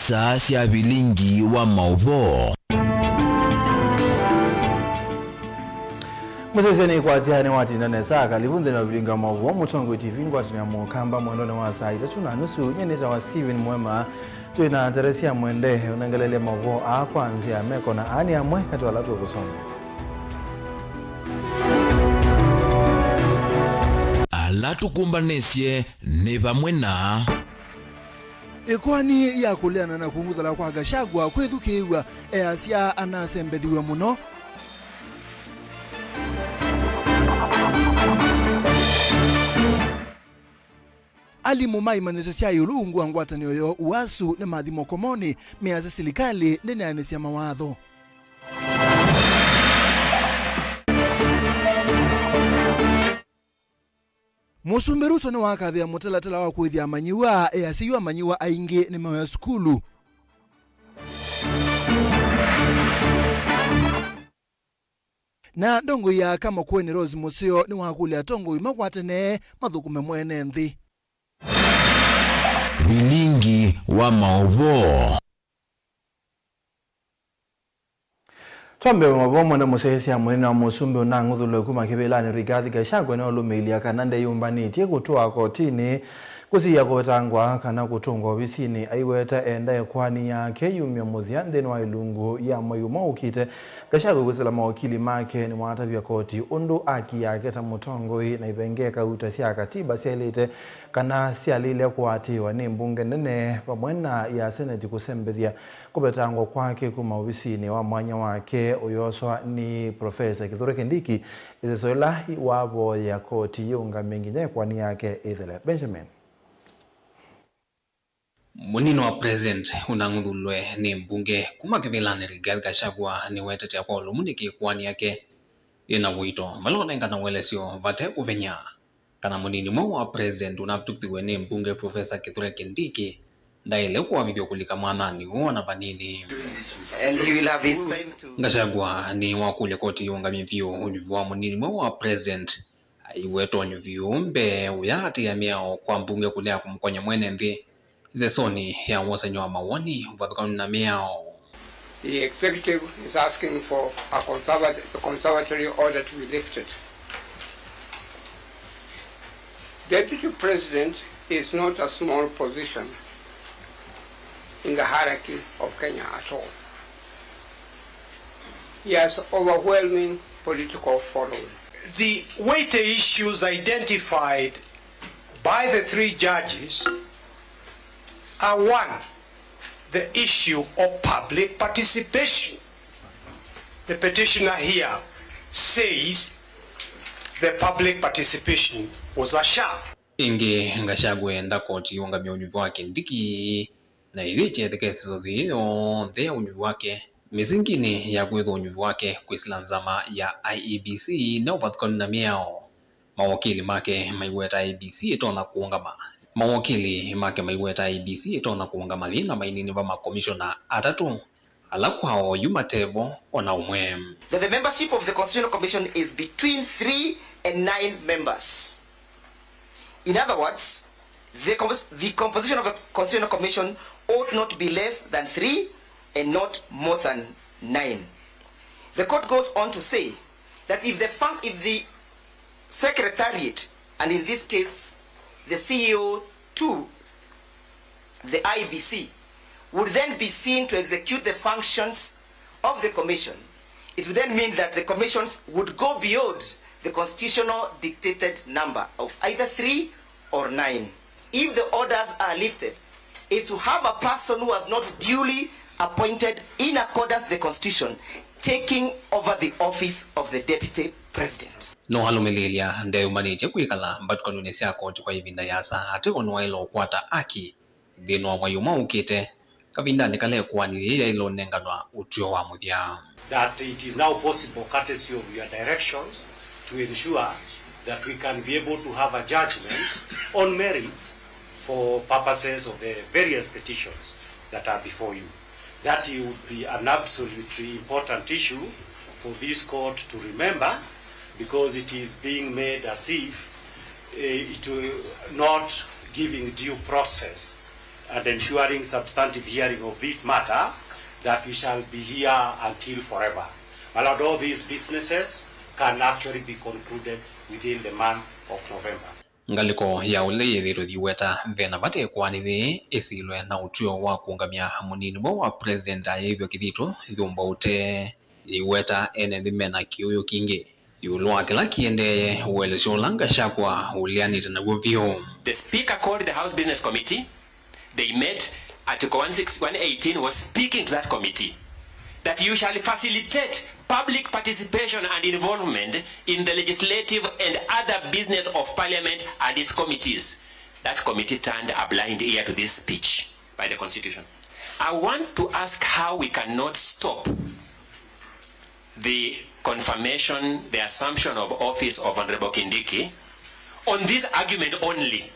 siasa cia Vilingi wa Mauvoo. Museseni kwa tiani wati nane saka livunze na Vilingi wa Mauvoo mutongo TV ngwati na mukamba mwendone wa saa itachuna nusu nyeneza wa Steven MUEMA tuina Teresia mwende unangelele Mauvoo akwanzia meko na ani amwe kati walatu wa kusoma. Alatu kumbanesye ne bamwe na Ikwani ya kuleana na kunguthala kwa Gachagua kwithukiwa easia anasembethiwe muno. Alimu maimanese cia yulungu angwatanio yo uasu ne mathimo komoni meaza silikali neneanesia mawatho. Musumberuto ni wakathia mutalatala wa kuithia manyiwa easiwa manyiwa aingi ni mawe skulu. Na ndongo ya kama kweni Rose Museo ni wakulia tongo imakwatene mathukume mwene nthi. Vilingi wa Mauvoo. Twambe Mauvoo mwenda musesia mwena musumbe unanguthulo kuma kibelani Rigathi Gachagua na olumilia kanande yumbanitie kutoa kotini kusiya kutangwa kana kutungwa obisini aiweta enda ekwani yake yumya muthia nthini wa ilungu ya MUEMA ukite Gachagua gusela mawakili make ni mwatabia koti undu aki yake ta mutongoi na ibengeka uta cia katiba cialite kana cialile kwatiwa ni mbunge nene pamwena ya seneti kusembethia kubetangwa kwake kuma obisini wa mwanya wake uyoswa ni Profesa Kithure Kindiki izesoila wabo ya koti yunga mengine kwani yake ithele Benjamin. Munino wa president unangudhulwe ni mbunge kuma kibelani Rigathi Gachagua ni wetete kwa olumuniki kwani yake ina wito malonenga na welesio vate uvenya kana munini wa president unafutuktiwe ni mbunge Profesa Kithure Kindiki ndaile kwa video kulika mwanani huona vanini and he will have his time to Gachagua ni wakule koti yunga mivyo univyo munini wa president aiweto univyo mbe uyati ya miao kwa mbunge kulea kumkonya mwene mvi zesoni ya wasanyo mawani vadhukanu na miao. The executive is asking for a conservatory order to be lifted. Deputy President is not a small position in the hierarchy of Kenya at all. He has overwhelming political following. The weighty issues identified by the three judges are one, the issue of public participation. The petitioner here says the public participation was a sham. Inge Gachagua enda koti yunga mionivu wake Kindiki na iliche the cases of the univu wake mizingine ya kwetho univu wake kuisila nzama ya IEBC na upathukanu na miao mawakili make maiweta IEBC itona kuungama mawakili make maiweta IEBC itona kuungama thina mainini va makomishona atatu alakwao yumatebo ona umwe. The membership of the Constitutional Commission is between 3 and 9 members. In other words, the composition of the Constitutional Commission ought not be less than 3 and not more than 9. The court goes on to say that if the secretariat, and in this case the CEO to the IBC, would then be seen to execute the functions of the commission, it would then mean that the commissions would go beyond the constitutional dictated number of either 3 or 9. If the orders are lifted, is to have a person who was not duly appointed in accordance with the constitution taking over the office of the deputy president. No halumililia nde umanije kuikala mbatu kanunesia koti kwa hivinda yasa ate onuwailo kwata aki dhino wa MUEMA ukite kavinda nikale kuwa ni yeye ilo nenganwa utio wa muthia. That it is now possible, courtesy of your directions, to ensure that we can be able to have a judgment on merits for purposes of the various petitions that are before you. That would be an absolutely important issue for this court to remember, because it is being made as if it will not giving due process and ensuring substantive hearing of this matter, that we shall be here until forever. My lord, all these businesses can actually be concluded within the month of November. Ngaliko ya ule yethiru thiweta thena bate kwanithi isilwe na utio wa kuungamia munini wa president ayithio kithitu thumba ute thiweta ene thimena kiuyu kingi yulwa kila kiende uelesyo langa shakwa ulianite na guvio. The speaker called the House Business Committee. They met. Article 118 was speaking to that committee that you shall facilitate public participation and involvement in the legislative and other business of Parliament and its committees. That committee turned a blind ear to this speech by the Constitution. I want to ask how we cannot stop the confirmation, the assumption of office of Honorable Kindiki on this argument only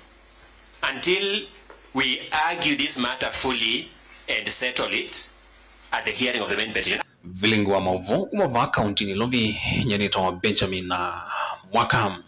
until we argue this matter fully and settle it at the hearing of the main petition. Vilingi wa Mauvoo kumava county ni lovi nyenito Benjamin na Mwakam.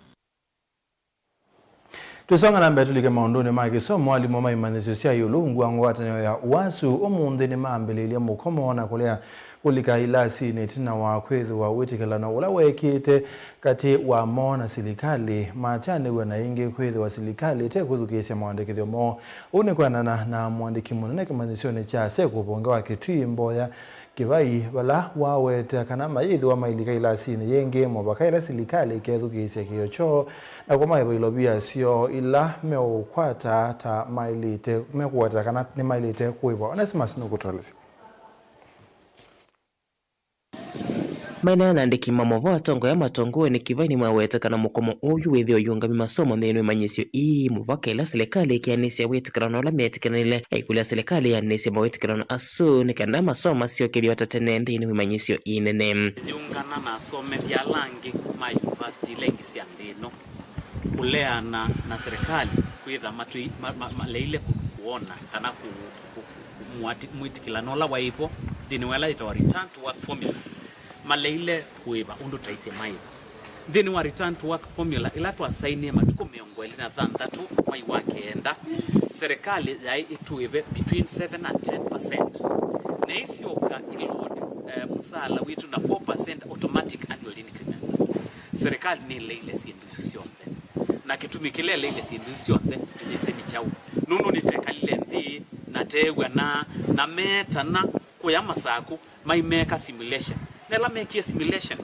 Tusonga na mbele tulike maondoni makisomo mwalimu wa maimanisyo sia yulungu angwataniyo ya uwasu umunthi ni maambelelia mukomo na kulea kulika ilasi netina wa kwethu wa witikala na ula wekite kati wa mo na silikali machane wana ingi kwethu wa silikali te kuthukisya mwandikithyo mo unikwanana na mwandiki munene kimanisyo cha sekubonga wa kitui mboya kivai wala wawete kana mayithi wa mailika ilasini yenge mobaka ila silikali kethukisya kiyocho na kwa maiba ilobia sio ila meukwata ta mailite mekuwata kana ni mailite kuiba onesimas nukutolesi Maina nandiki Mauvoo atongo ya matongo ni kivani mwaweta kana mukomo uyu wethio yungami masomo menu manyisyo muvaka ila serikali kianisia wetikana ola metikanile aikula serikali yanisia mawetikana asu ni kana masomo sio kivyo tatene ndinu manyisyo nene yungana na some vya langi ma university lengi sia ndino kuleana na serikali kwitha leile kuona kana muitikilano la waipo dinwela itawa return to work formula maleile kuiba undu taisi mai then wa return to work formula ila tu asaini matuko miongweli na thanthatu mai wakeenda serikali yai ituibe between 7 and 10% na isioka ilode msala witu na 4% automatic annual increments serikali ni leile sindu sionde na kitumikile leile sindu sionde tujisemi chao nunu ni tekalile ndi na tewa na meta na kuyama saku mai meka simulation nela make a simulation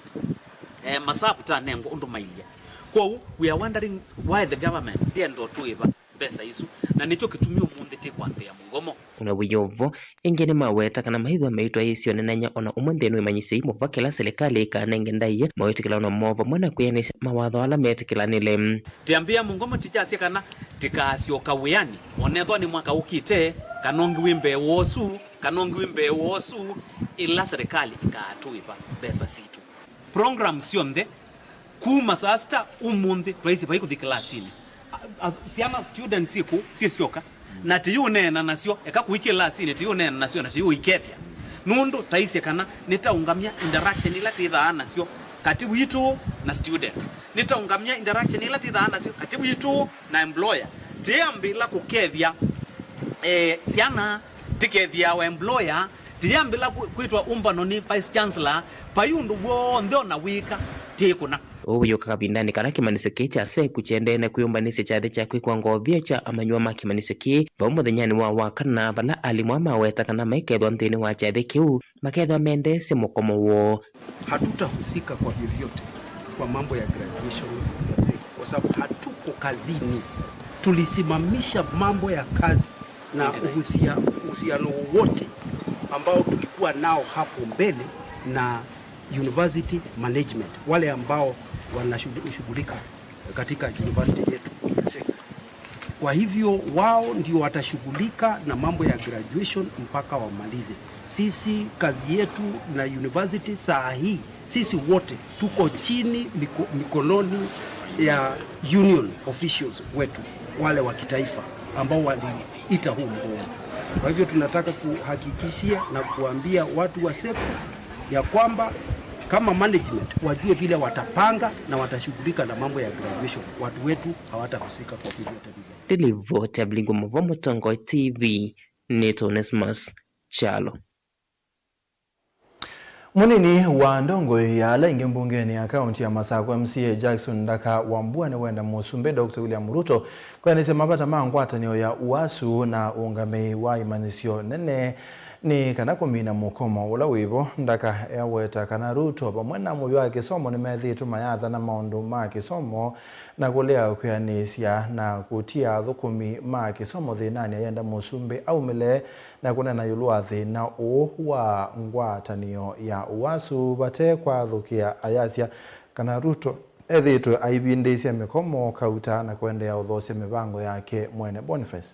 masapu ta nengo undu mailia kwa we are wondering why the government ndo tuiva pesa isu na nicho kitumio mundete kwa ya mungomo una wiyovo ingene maweta kana mahitho meitwa isio nenanya ona umwendenu imanyisyo muvakela serikali kana ngendaiye mawetikila ona Mauvoo mwana kuyanisha mawatho ala metikilanile tiambia mungomo tichasia kana tikasio kawiyani onethwa ni mwaka ukite kanongi wimbe wosu ila serikali ikatuipa pesa situ program sionde kuma sasta umunthi twaisi pai kuthi klasini siana students siku sisioka na tiyunena nasio eka kuike klasini tiyunena nasio na tiyu ikepya nundu taisi kana nitaungamia interaction ila tithaa nasio kati witu na students nitaungamia interaction ila tithaa nasio kati witu na employer tiambila kukethia siana tikethia wa employer tiambila kuitwa umbano ni vice chancellor payundu wonthe ona wika tikuna uyu kakabindani kana kimanisyo kicha se kuchendene kuyumbanisya chathe chakwi kwa ngobia cha amanywa ma kimanisyo ki vomo thenyani wa wakana bala alimwa maweta kana maikethwa nthini wa chathe kiu makethwa mendese mukomo wo hatutahusika kwa vyovyote kwa mambo ya graduation kwa sababu hatuko kazini tulisimamisha mambo ya kazi na uhusiano wote ambao tulikuwa nao hapo mbele na university management wale ambao wanashughulika katika university yetu. Kwa hivyo wao ndio watashughulika na mambo ya graduation mpaka wamalize. Sisi kazi yetu na university saa hii sisi wote tuko chini mikononi ya union officials wetu wale wa kitaifa ambao waliita huu mgomo. Kwa hivyo tunataka kuhakikishia na kuambia watu wa SECO ya kwamba kama management wajue vile watapanga na watashughulika na mambo ya graduation. Watu wetu hawatahusika kwa vyovyote vile. Delivote Ablingo Mauvoo Mutongo TV Neto Onesmus Chalo. Munini wa ndongo ya laingi mbungeni ya kaunti ya Masako MCA Jackson Ndaka Wambua ni wenda Musumbe Dr. William Ruto kwa nisema mapata mangwatanio ya uasu na uungamei wa imanisio nene ni kana kumina mukomo ula wivo Ndaka ya weta kana Ruto pamwe na mubi wa kisomo ni methitu mayatha na maundu ma kisomo na kulea kuyanisia na kutia thukumi ma kisomo thinani ayenda Musumbe au mele na kunena yulua thina wa ngwatanio ya uasu bate kwa thukia ayasia kana Ruto ethitwe aibindeisia mikomo kauta na kuendea uthosia mibango yake mwene Boniface.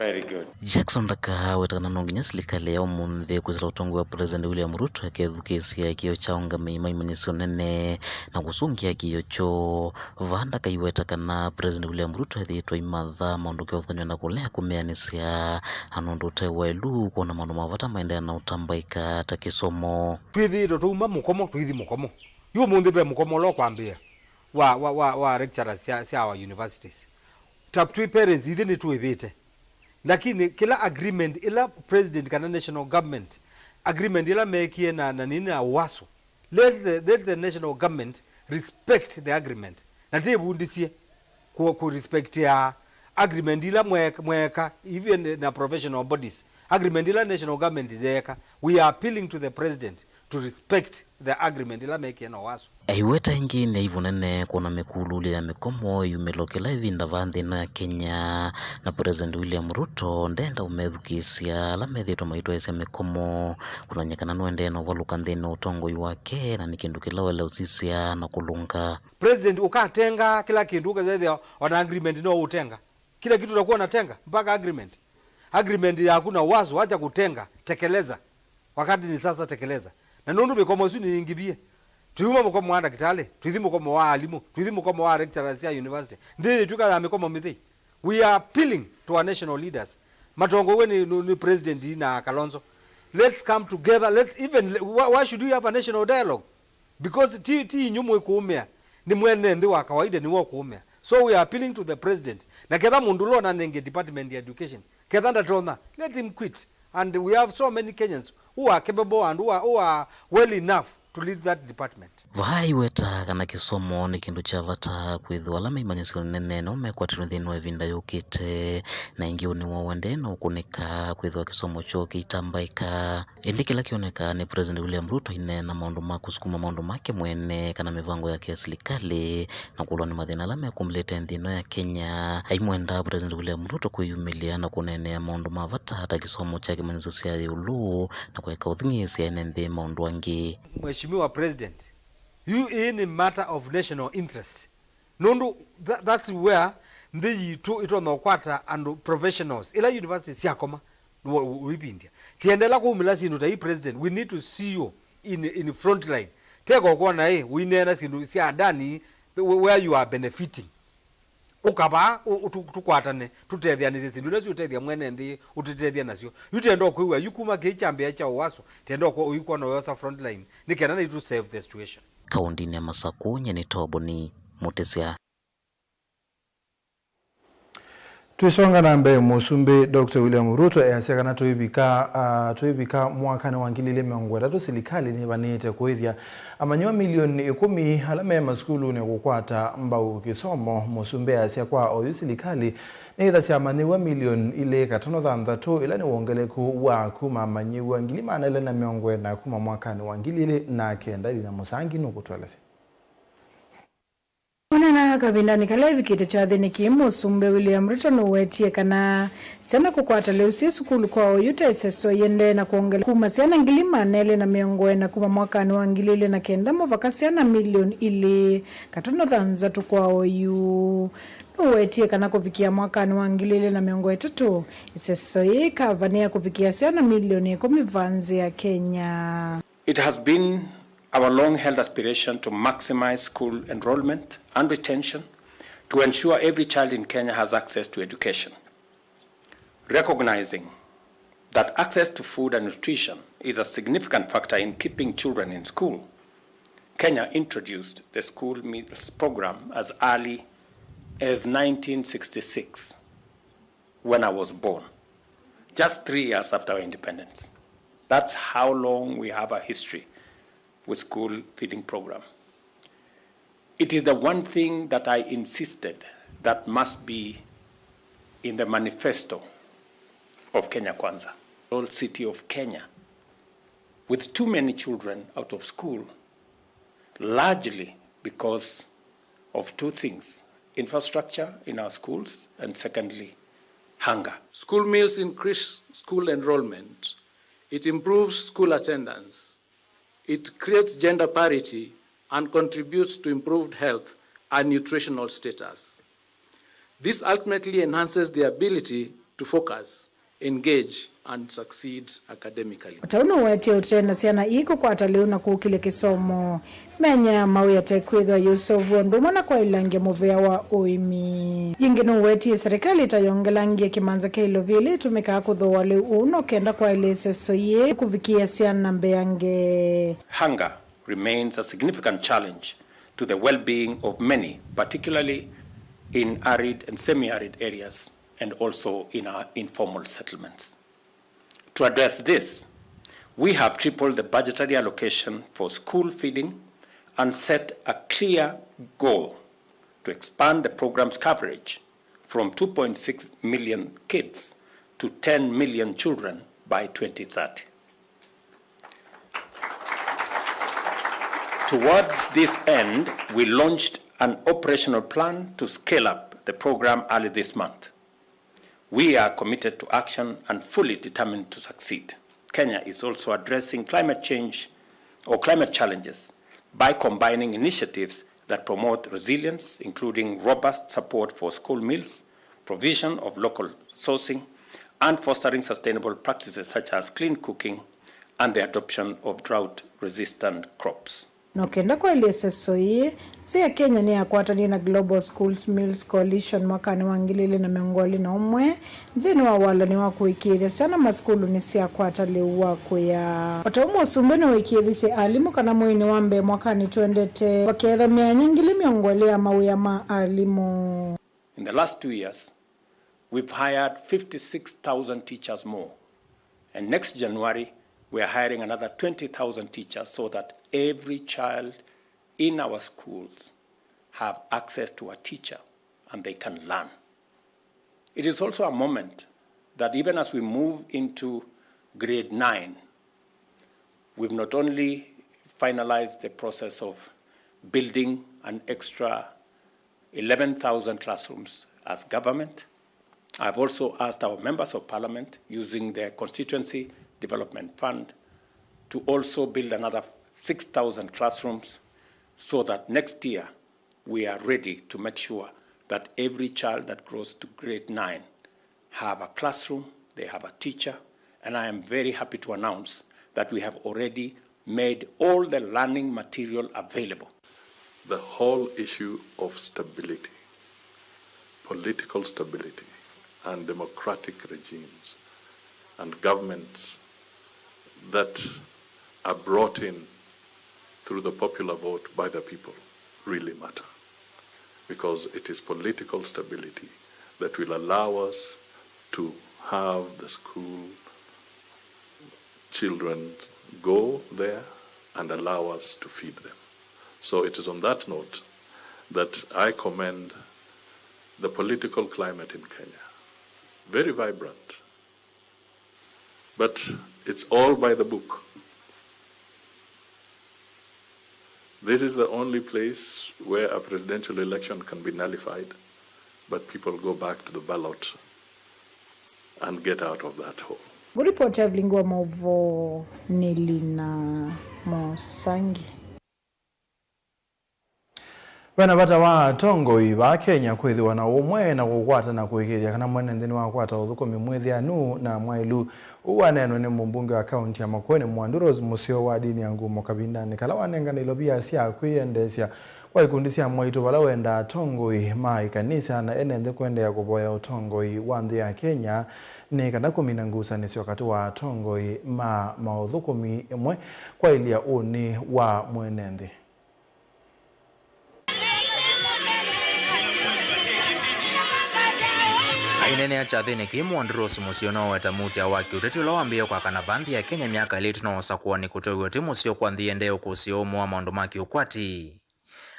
Very good. Jackson Ndaka wetakana nonginya serikali ya umunthe kuzira utongo wa President William Ruto akethukisia kio cha ungamei maimanisio nene na kusungia kio cho vanda kaiwetakana President William Ruto ethitwa imatha maundu kiothanywa na kulea kumeanisia anondu tewa elu kuona maundu mavata maendea na utambaika ta kisomo Twithito tuma mukomo twithi mukomo yu munthi pe mukomo lo kwambia wa lecturers cia our universities tap twi parents ithini twivite lakini kila agreement ila president kana national government agreement ila mekie na nini na waso let the national government respect the agreement na tebundisie ku respect ya agreement ila mweka even na professional bodies agreement ila national government theka we are appealing to the president to respect the agreement ila mekie na waso aiweta ingine ivunene kuna mikululi ya mikomo yumelokela ivinda vanthi na Kenya na President William Ruto ndenda umethukisia la methito maitwaisya mikomo kuna nyekana nuende na waluka nthini utongo wake na nikindu kila wele usisia na kulunga president ukatenga kila kindu ukazethia on agreement no utenga kila kitu utakuwa unatenga mpaka agreement ya hakuna wazo wacha kutenga tekeleza wakati ni sasa tekeleza na nundu mikomo sio ni ingibie tuyuma mukomo wa dakitale tuithi mukomo wa alimu tuithi mukomo wa lecturers ya university ndi tukala mikomo mithi we are appealing to our national leaders matongo weni ni president na Kalonzo let's come together let's even why should we have a national dialogue because ti nyumu ikuumia ni mwene ndi wa kawaida ni wo kuumia so we are appealing to the president na ketha mundu lo na nenge department of education ketha ndatona let him quit and we have so many Kenyans who are capable and who are well enough to lead that department. Vai weta kana kisomo ni kindu cha vata kwithwa la maimanyisio nene no mekwatiro thino evinda yukite na ingi uni wawende no kunika kwithwa kisomo cho kitambaika indi kila kioneka ni President William Ruto ine na maundu ma kusukuma maundu make mwene kana mivango ya serikali na kulwa ni mathina la mekumlete nthino ya Kenya aimwenda President William Ruto kuyumilia na kunenea maundu ma vata hata kisomo cha kimanyiso cia yulu na kuweka uthingisi ene nthi maundu angi Mheshimiwa President, you in a matter of national interest. Nundu that's where the ito no kwata and professionals ila universities yakoma wipindia. Tiendela kuumila sinu ta president we need to see you in front line. Teko kwa na we nena sinu si adani where you are benefiting. Ukaba tukwatane tutethia nisi sindu nacio utethia mwene nthi utethia nacio yutendo kwiwa yukuma kichambia cha uwaso tendo kwa uyikwa no yosa front line nikena na to save the situation kaundini ya Masako nyeni tobo ni mutesia Tuisonga na mbe Musumbe Dr. William Ruto yasekana tuibika mwaka na wangilile mangwera serikali ni banete kuithia amanywa milioni 10 alame maskulu ne kukwata mbau kisomo Musumbe yasia kwa oyu serikali neitha cia manyiwa milioni ile katono thanthatu ila ni wongeleku wa kuma manyiwa ngilima na ile na miongwe na kuma mwaka ni wangilile na kenda ina musangi no kutwelese Onana kabindani kalevi kite cha thini ki Musumbe William Ruto no wetie kana sana kukwata leo si sukulu kwa yute seso yende na kuongela kuma siana ngilima nele na miongoe na kuma mwaka ni wangilile na kenda mo vakasiana milioni ile katono thanthatu kwa oyu no wetie kana kufikia mwaka ni wangilile na miongoe tatu seso ye kavania kufikia siana milioni 10 vanzi ya Kenya. It has been our long-held aspiration to maximize school enrollment and retention to ensure every child in Kenya has access to education. Recognizing that access to food and nutrition is a significant factor in keeping children in school, Kenya introduced the school meals program as early as 1966, when I was born, just 3 years after our independence. That's how long we have a history with school feeding program. It is the one thing that I insisted that must be in the manifesto of Kenya Kwanza. Whole city of Kenya, with too many children out of school, largely because of two things: infrastructure in our schools, and secondly, hunger. School meals increase school enrollment. It improves school attendance. It creates gender parity and contributes to improved health and nutritional status. This ultimately enhances the ability to focus, engage, and succeed academically. Tauna wetie utena siana iko kwa ataliu na kukile kisomo. Menya mau ya tekwidwa Yusufu ndumana kwa ilangi muvea wa uimi. Jinginu wetie serikali itayongelangi kimanza keilo vile tumika kudho wale uno kenda kwa ilese soye kufikia siana mbeyange. Hunger remains a significant challenge to the well-being of many, particularly in arid and semi-arid areas, and also in our informal settlements. To address this, we have tripled the budgetary allocation for school feeding and set a clear goal to expand the program's coverage from 2.6 million kids to 10 million children by 2030. Towards this end, we launched an operational plan to scale up the program early this month. We are committed to action and fully determined to succeed. Kenya is also addressing climate change or climate challenges by combining initiatives that promote resilience, including robust support for school meals, provision of local sourcing, and fostering sustainable practices such as clean cooking and the adoption of drought-resistant crops. No kenda kwa ilese soye, ya Kenya ni ya kuatani na Global Schools Meals Coalition mwakani wangilili na miongoli na umwe. Zini wa wala ni waku wikidhi sana maskulu ni siya kuatali waku ya. Wataumu sumbeni wikidhi si alimu kana muini wambe mwakani tuendete wakiedha mea nyingili miongoli ya mauya alimu. In the last 2 years, we've hired 56,000 teachers more. And next January, we are hiring another 20,000 teachers so that every child in our schools have access to a teacher and they can learn. It is also a moment that even as we move into grade 9, we've not only finalized the process of building an extra 11,000 classrooms as government. I've also asked our members of parliament using their constituency development fund to also build another 6,000 classrooms so that next year we are ready to make sure that every child that grows to grade 9 have a classroom, they have a teacher, and I am very happy to announce that we have already made all the learning material available. The whole issue of stability, political stability, and democratic regimes and governments that are brought in through the popular vote by the people really matter, because it is political stability that will allow us to have the school children go there and allow us to feed them. So it is on that note that I commend the political climate in Kenya. Very vibrant, but it's all by the book. This is the only place where a presidential election can be nullified, but people go back to the ballot and get out of that hole. Ripoti ya Vilingi wa Mauvoo Nilina Mosangi. Wana bata wa tongo iba Kenya kwithiwa na umwe na gukwata na kuikiria kana mwene ndini wa kwata uthukumi mwithi anu na mwailu uwanenwa ni mumbunge wa kaunti ya Makueni Mwanduros musio wa dini ya Ngumo Kabindani kala wanenganilo bia cia kwiendecia kwa ikundi cia mwaitu bala wenda tongoi mai kanisa na enende kwendea kuboya utongoi wa nthi ya Kenya ni kana kumina ngusanisyo wakati wa tongoi maudhukumi imwe kwa ilia uni wa mwenende. Ainene ya chathini kimu Andros musiono weta mutia waki ureti ulawambia kwa kanavandhi ya Kenya miaka iliti na osakuwa ni kutoiwe timu sio kwa ndhiye ndeo kusio mwa maundumaki ukwati.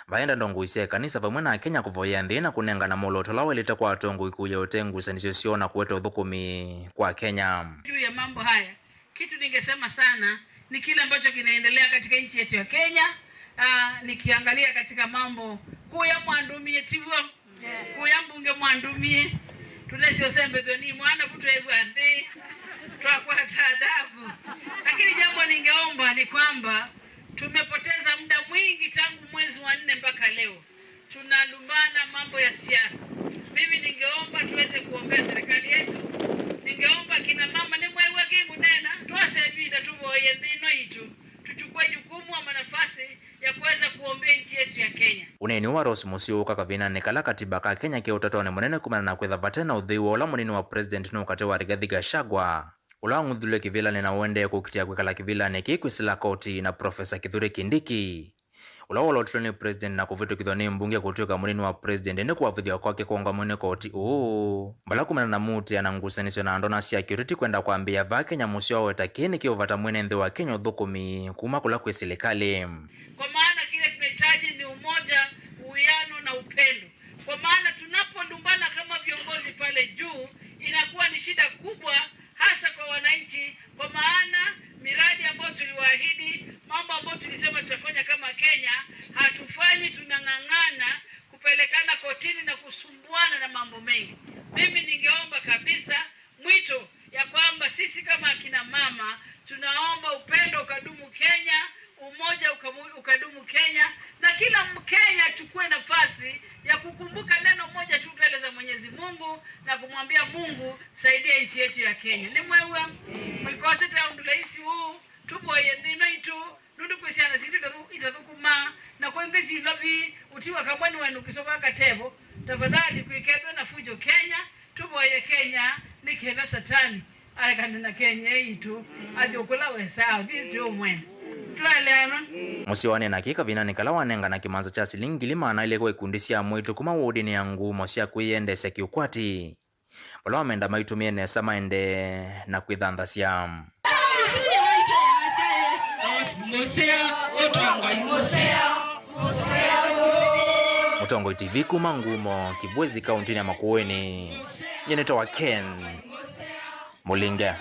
Vaenda ndongu isia kanisa vamwe na Kenya kuvoya ndhi na kunenga na moloto lawa ilita kwa atongu ikuye utengu sanisio sio na kuweta udhukumi kwa Kenya. Juu ya mambo haya, kitu ningesema sana ni kile ambacho kinaendelea katika nchi yetu ya Kenya. Nikiangalia katika mambo kuya mwandumie tivwa kuya mbunge mwandumie tulesio sembe doni mwana butu evande twakuwa taadabu. Lakini jambo ningeomba ni kwamba tumepoteza muda mwingi tangu mwezi wa 4 mpaka leo tunalumbana mambo ya siasa. Mimi ningeomba tuweze kuombea serikali yetu. Ningeomba kina mama ni mwewe kingu nena tuwasebida tuvoye ndino itu tuchukue jukumu ama nafasi ya kuweza kuombea nchi yetu ya Kenya. Uneni wa Ross Musio kakavina nekala katiba ka Kenya ke utatone munene kumana na kwetha vatena udhiwa ula munini wa president no kate wa Rigathi Gachagua ula ngudhule kivila na wende kukitia kwekala kivila neki kwisila koti na Profesa Kithure Kindiki ula wala utulani president na kuvitu kithoni mbunge kutuka munini wa president ene kuwavithia kwake kuonga mwene koti mbala kumana na muti anangusanisyo na andona security kwenda kuambia va Kenya Musio weta kini kiovata mwene ndhi wa Kenya udhukumi kuma kula kwe serikali. Kwa maana kile tunahitaji ni umoja, uwiano na upendo. Kwa maana tunapolumbana kama viongozi pale juu inakuwa ni shida kubwa hasa kwa wananchi. Kwa maana miradi ambayo tuliwaahidi, mambo ambayo tulisema tutafanya kama Kenya, hatufanyi, tunang'ang'ana kupelekana kotini na kusumbuana na mambo mengi. Mimi ningeomba kabisa mwito ya kwamba sisi kama akina mama tunaomba upendo ukadumu Kenya, umoja ukadumu Kenya, na kila Mkenya achukue nafasi ya kukumbuka neno moja tu mbele za Mwenyezi Mungu na kumwambia Mungu saidia nchi yetu ya Kenya. Ni mwewe mwikose taundulaisi huu tuboye ndino itu nundu kwesiana situ itadhukuma na kwa ingesi lobi utiwa kamwani wenu kisoka katebo tafadhali kuikedwa na fujo Kenya tuboye Kenya ni kenda satani ayakanina Kenya itu ajokula wesawa vitu mwene. Musiwane na kika vina nikala wanenga na kimanza cha silingi lima na ile kwa ikundisia mwitu kuma wodini yangu mosia kuiende seki ukwati wala wamenda maitumie nesa maende na kuidhandhasia Mutongo TV kuma ngumo Kibwezi kauntini ya Makueni yenito wa Ken Mulinge.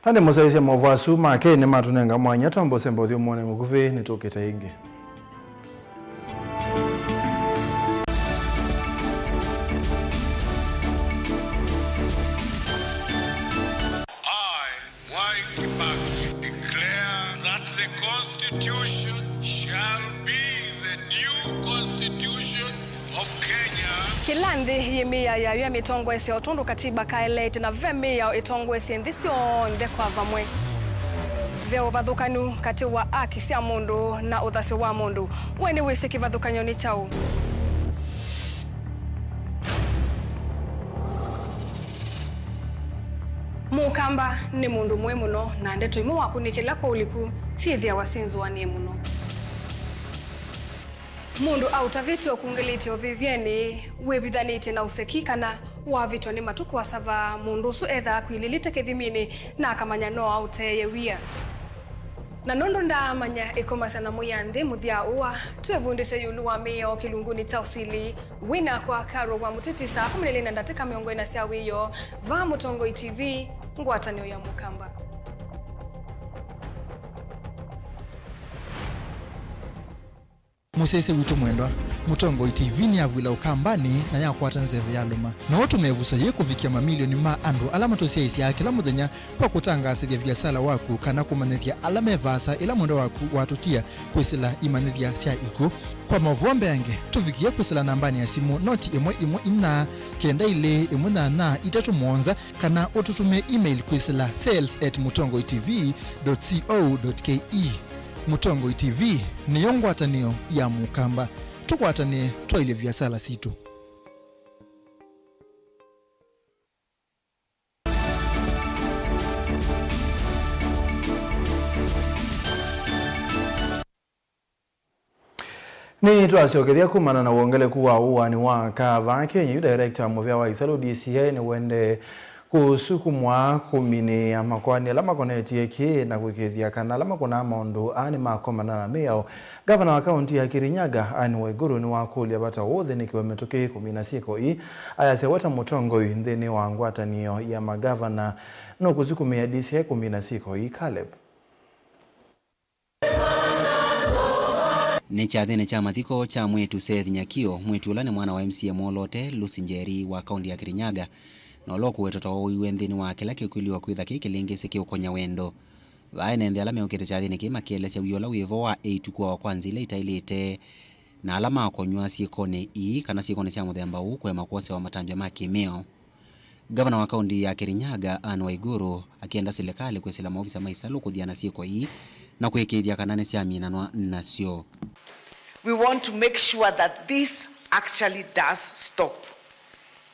Hande musaisi Mauvoo asuma ke ne matunenga mwanya tambo sembo thio mone mukuve nitoketa ingi. Kilandi yimia ya mitongo ese otundu katiba kaelete na vemi ya itongo ese ndisio ndekwa vamwe veo vathukanu kati wa aki cia mundu na uthasyo wa mundu weni wisi kivathukanyo ni chau Mukamba ni mundu mwe muno na ndeto imu wakunikila kwa uliku sithia wasinzwa ni muno mundu autavitio kungelitio vivyeni wevithanite na usekikana wavitwa ni matuku wa sava mundu su etha kwililite kithimini na akamanya no auteye wia na nondo ndamanya ikomasana muyanthi muthia uwa twevundise yulu wa mio kilunguni cha usili WINAKE wa karo wa mutitisa 12 ndatika miongo ina cia wiyo va Mutongo TV ngwatanio ya Mukamba. Musese witu mwendwa Mutongo TV ni avwila ukambani na yakwata nzeve ya luma na watu mevusa ye kufikia mamilioni ma andu alama tosia isi ya kila muthenya kwa kutangasa vya biasala waku kana kumanithia alama evasa ila mwendo waku watutia kwisila imanithia sia iku kwa Mauvoo yange tufikia kwisila nambani ya simu noti imwe ina kenda ile imwe na itatu mwonza kana ututume email kwisila sales@mutongotv.co.ke. Mutongo TV ni yongwatanio ya Mukamba tukwatane twaile biasala situ. Ni Ni twaciokeria kumana na uongeleku wa uwani wa kava Kenya director muvya wa isalo DCI ni wende kusukumwa kumini ya makwani alama konetie ki na kwikithia kana alama kona maundu ani makomana na meo. Gavana wa kaunti ya Kirinyaga ani Waiguru ni wakulia bata wothe nikiwa metoke kumina siko i ayase wata mutongo nthini wa ngwatanio ya magavana no kusukumia DCI kumina siko i Caleb. Nechathene cha mathiko cha mwetu Seth Nyakio mwetu ula ni mwana wa MCA Molote Lusinjeri wa kaunti ya Kirinyaga na loku wetoto wiwe nthini wa kila kiukwiliwa kwitha kikilingi sikiokonya wendo vaene nthi ala meukite chathene kimakielesya wiola wivo wa eitukua wa kwanza ile itailite na alama akonywa siikone ii kana siikone cia muthemba uu kwema kwose wa matanjwa ma kimeo. Gavana wa kaunti ya Kirinyaga Anne Waiguru akienda serikali kwesila maofisa maisalu kuthiana siiko ii na kwikithia kana ni cia minanwa nasio. We want to make sure that this actually does stop.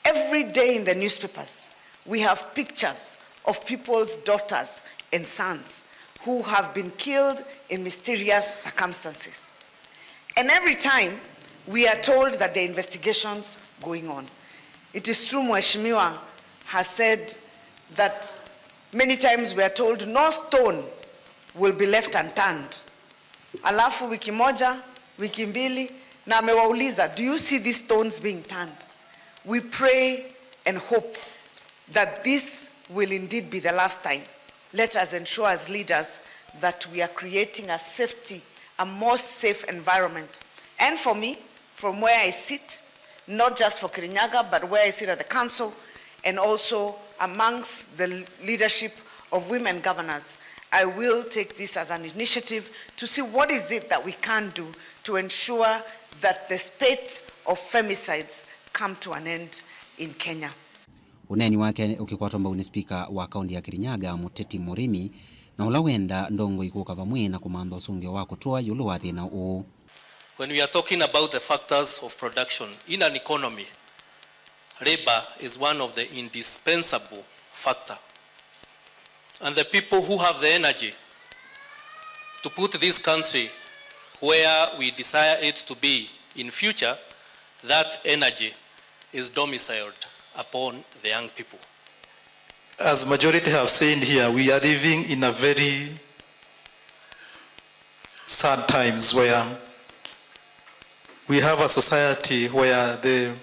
Every day in the newspapers, we have pictures of people's daughters and sons who have been killed in mysterious circumstances. And every time, we are told that the investigation's going on. It is true, Mheshimiwa has said that many times we are told no stone will be left unturned. Alafu wiki moja, wiki mbili, na amewauliza, do you see these stones being turned? We pray and hope that this will indeed be the last time. Let us ensure as leaders that we are creating a more safe environment. And for me, from where I sit, not just for Kirinyaga, but where I sit at the council, and also amongst the leadership of women governors, I will take this as an initiative to see what is it that we can do to ensure that the spate of femicides come to an end in Kenya. Uneni wake ukikwatomba ni speaker wa kaunti ya Kirinyaga Muteti Murimi na ula wenda ndongo ikuka vamwe na kumanda usunge wa kutoa yulu wa thina uu. When we are talking about the factors of production in an economy, labor is one of the indispensable factor. And the people who have the energy to put this country where we desire it to be in future, that energy is domiciled upon the young people. As majority have said here, we are living in a very sad times where we have a society where the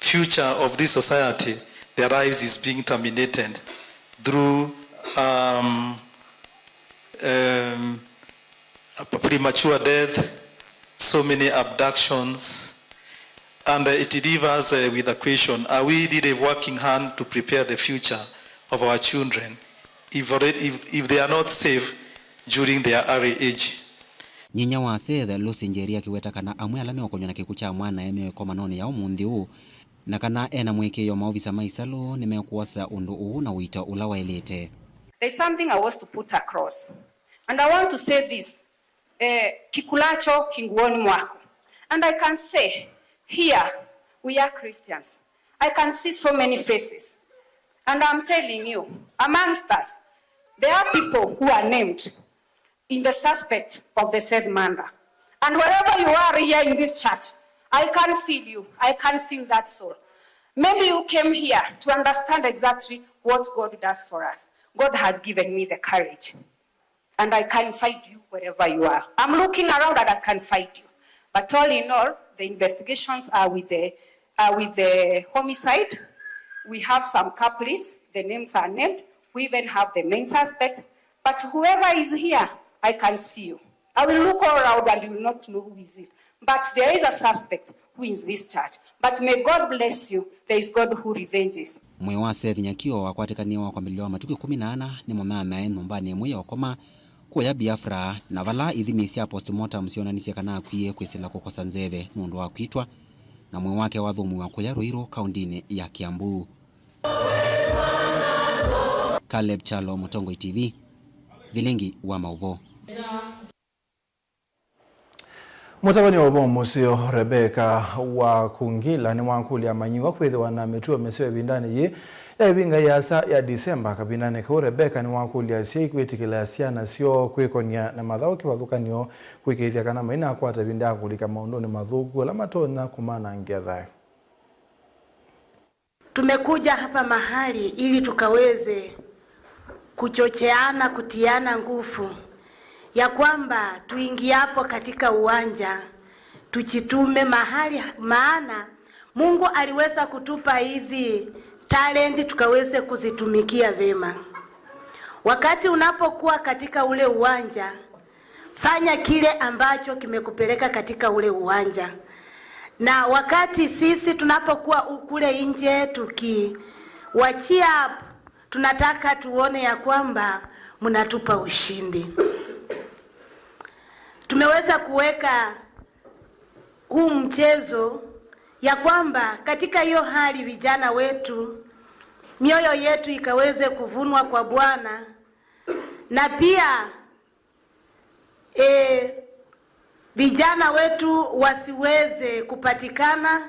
future of this society, their lives is being terminated through premature death, so many abductions, and it leaves us with a question: are we really working hard to prepare the future of our children if they are not safe during their early age? Nyinya wa Seth Lusinjeri akiweta kana amwe alame okonywa na kikucha mwana emewe kwa manoni ya umundi uu na kana ena mweke yo maofisa maisalu nimekuwasa undu uu na wita ulawa elete. There's something I want to put across. And I want to say this. Kikulacho kinguoni mwako. And I can say, here, we are Christians. I can see so many faces. And I'm telling you, amongst us, there are people who are named in the suspect of the said murder. And wherever you are here in this church, I can feel you. I can feel that soul. Maybe you came here to understand exactly what God does for us. God has given me the courage. And I can fight you wherever you are. I'm looking around and I can fight you. But all in all, the investigations are with the homicide. We have some culprits. The names are named. We even have the main suspect. But whoever is here, I can see you. I will look all around and you will not know who is it. But there is a suspect who is this church. But may God bless you. There is God who revenges. Mwe wa Seth Nyakio wakwatikaniwa kwa miliwa matuki 18 ni mumame numbani mwe okoma kuya Biafra na vala ithimisia postmortem sionanisia kana akwie kwesela kukosa nzeve nundu wa kwitwa na mwe wake wa thumu wa kuya Ruiru kaundini ya Kiambu. Caleb Chalo, Mutongo TV, Vilingi wa Mauvoo. Mutabani wa musio Rebecca wa Kungila ni wankuli amanyiwa kwethiwa na mituo mesio bindani ye ebinga yasa ya Disemba kabinane ko Rebecca ni wankuli asia kwetikila asiana sio kwekonia na mathao kiwathukanio kwikithia kana maina akwata binda kulika maundoni mathugu la matona kumana ngethae. Tumekuja hapa mahali ili tukaweze kuchocheana, kutiana nguvu ya kwamba tuingiapo katika uwanja tuchitume mahali, maana Mungu aliweza kutupa hizi talenti tukaweze kuzitumikia vema. Wakati unapokuwa katika ule uwanja, fanya kile ambacho kimekupeleka katika ule uwanja. Na wakati sisi tunapokuwa kule nje tukiwachia, tunataka tuone ya kwamba mnatupa ushindi. Tumeweza kuweka huu mchezo ya kwamba katika hiyo hali vijana wetu mioyo yetu ikaweze kuvunwa kwa Bwana, na pia vijana wetu wasiweze kupatikana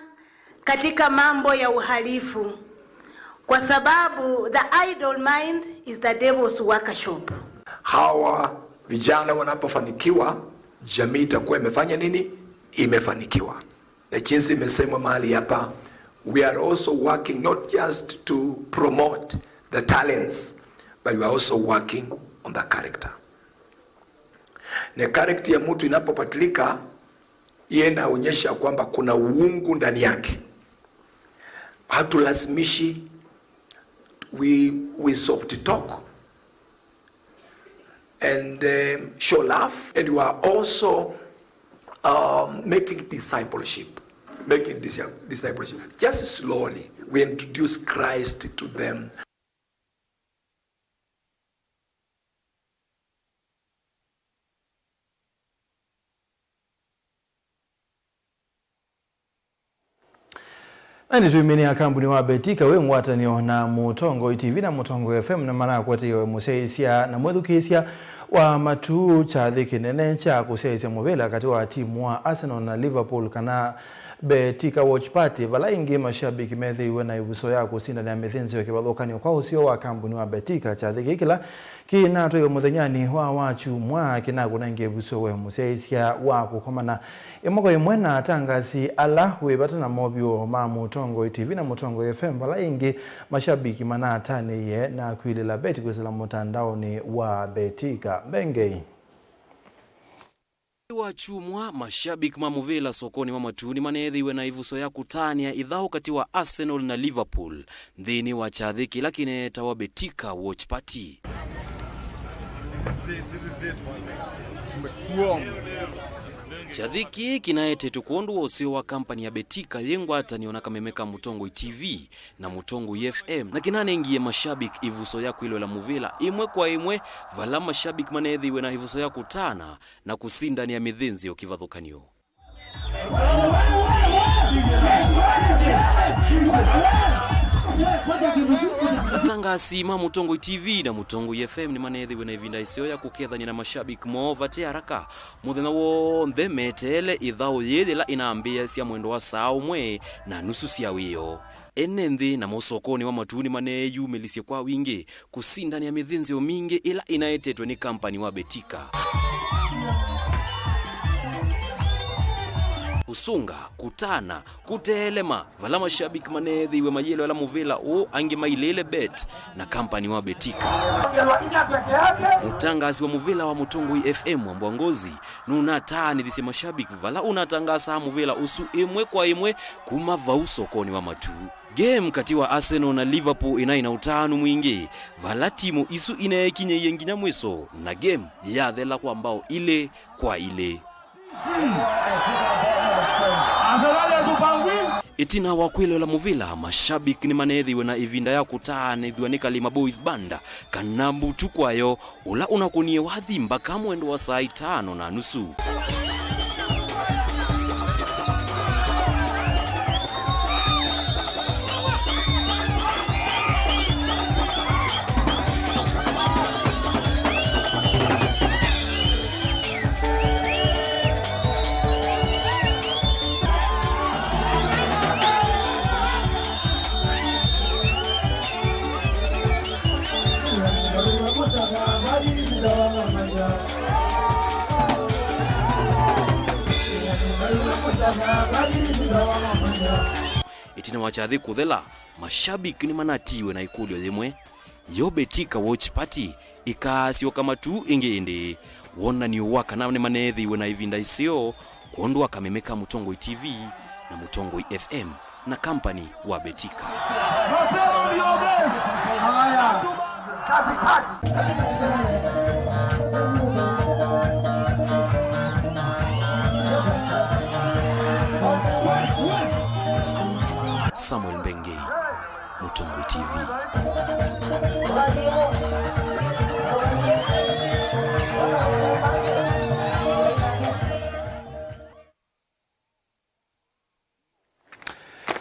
katika mambo ya uhalifu, kwa sababu the idle mind is the devil's workshop. Hawa vijana wanapofanikiwa, jamii itakuwa imefanya nini? Imefanikiwa. Na jinsi imesemwa mahali hapa, we are also working not just to promote the talents, but we are also working on the character. Na character ya mtu inapopatilika, yeye inaonyesha kwamba kuna uungu ndani yake. Hatulazimishi, we soft talk and show love, and we are also making discipleship. Just slowly we introduce Christ to them. Ani tuimini ya kampuni wa Betika we mwatanio na Mutongo TV na Mutongo FM na mara kwa tiyo museisia na mwethukisia wa matu cha dhiki nene cha kuseisia mwevela kati wa timu wa Arsenal na Liverpool kana Betika watch party vala ingi mashabiki methiwe na ibuso ya kusinda na methinzi wa kibalokani kwa usio wa kampuni wa Betika cha dhiki kila kina tuyo muthenyani wa wachu mwa kina kuna ingi ibuso we museisia wa kukomana imoko imwena atangasi ala webata na mobio ma Mutongo TV na Mutongo FM vala ingi mashabiki mana atane ye na kuilela beti kwesela mutandao ni wa Betika Bengei. Wachumwa mashabiki mamuvela sokoni mamatuni manethiwe na ivuso ya kutania idhao kati wa Arsenal na Liverpool nthini wa chathiki lakini tawa Betika watch party. Chathiki kinaete tukuondu osio wa kampani ya Betika yengwa ataniona kamemeka Mutongo TV na Mutongo FM na kinane ingie mashabiki ivuso ya kuilo la muvila imwe kwa imwe vala mashabiki manethiwe na ivuso ya kutana na kusinda ni ya mithinzi okivathukanio. Atangasi ma Mutongo TV na Mutongo FM ni manethiwe na ivinda isio ya kukethania na mashabiki movate haraka muthenya wonthe metele ithao yethela inaambia cia mwendo wa saa umwe na nusu cia wio enenthi na mosokoni wa matuni maneyumilisie kwa wingi kusindani ya mithinzi mingi ila inaetetwe ni kampani wa Betika. Usunga, kutana, kutelema, vala mashabiki manethiwe mayelo ala muvila o ange mailele bet na kampani wa Betika. Mutangasi wa muvila wa Mutongo FM wa Mbwangozi nuna tani dhisi mashabiki vala unatangasa muvila usu imwe kwa imwe kumava usokoni wa matu. Game kati wa Arsenal na Liverpool inaina utanu mwingi vala timu isu inaekinye yenginya mwiso na game ya dhela kwa mbao ile kwa ile. Itina wakwilo la muvila mashabiki ni manethiwe na ivinda ya kutana ithiwa ni Kalima Boys Banda kanambu tukwayo ula unakunie wathi mpaka mwendo wa saa 5:30. itina wachathi kuthela mashabiki ni manatiwe na ikulio thimwe yo betika watch party ikasio kama tu ingindi wona ni waka na ne manethiwe na ivinda isio kuondwa kamemeka Mutongo TV na Mutongo FM na company wa betika. Samuel Mbenge, Mutongo TV.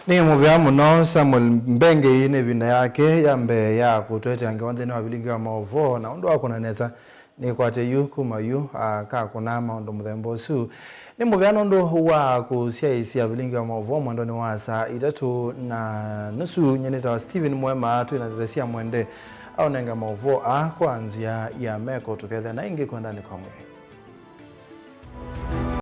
Ni muvya muno Samuel Mbenge ine vinda yake yambe ya kutwete angewanthini wa Vilingi wa Mauvoo na undu wako nanesa ni kwate yu kuma yu kakuna maundu muthembo su ni muvya nundu wa kusiaisia Vilingi wa Mauvoo mwendoni wa saa 3:30 nyeneta wa Steven MUEMA tuinatetesia mwende au nenga Mauvoo kuanzia ya meko tukethe na ingi kwendani kwa mwe.